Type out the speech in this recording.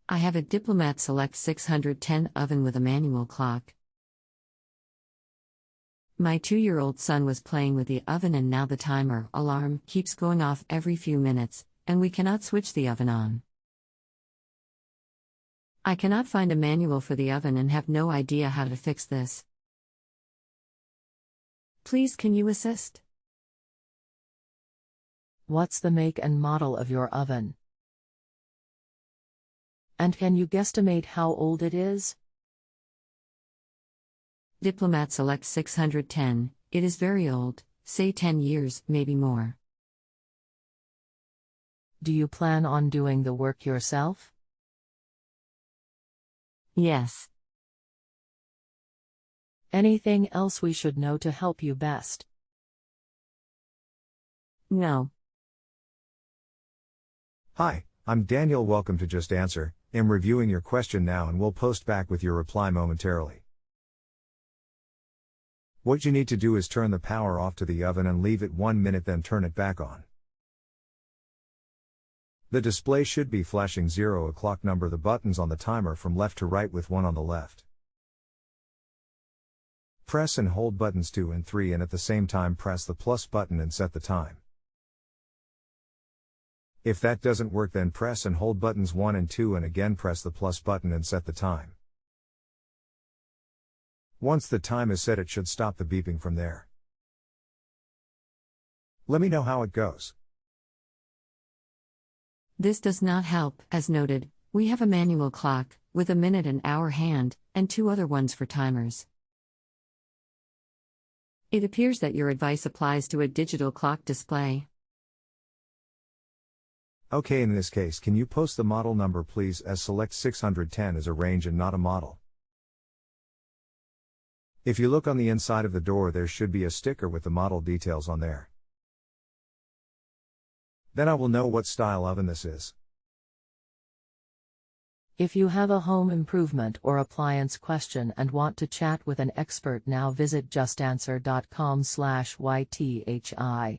I have a Diplomat Select 610 oven with a manual clock. My 2-year-old son was playing with the oven and now the timer alarm keeps going off every few minutes, and we cannot switch the oven on. I cannot find a manual for the oven and have no idea how to fix this. Please can you assist? What's the make and model of your oven? And can you guesstimate how old it is? Diplomat Select 610, it is very old, say 10 years, maybe more. Do you plan on doing the work yourself? Yes. Anything else we should know to help you best? No. Hi, I'm Daniel. Welcome to Just Answer. I'm reviewing your question now and will post back with your reply momentarily. What you need to do is turn the power off to the oven and leave it 1 minute, then turn it back on. The display should be flashing 0 o'clock. Number the buttons on the timer from left to right with 1 on the left. Press and hold buttons 2 and 3 and at the same time press the plus button and set the time. If that doesn't work, then press and hold buttons 1 and 2 and again press the plus button and set the time. Once the time is set, it should stop the beeping from there. Let me know how it goes. This does not help. As noted, we have a manual clock, with a minute and hour hand, and 2 other ones for timers. It appears that your advice applies to a digital clock display. Okay, in this case, can you post the model number please, as Select 610 is a range and not a model. If you look on the inside of the door, there should be a sticker with the model details on there. Then I will know what style oven this is. If you have a home improvement or appliance question and want to chat with an expert now, visit justanswer.com/ythi.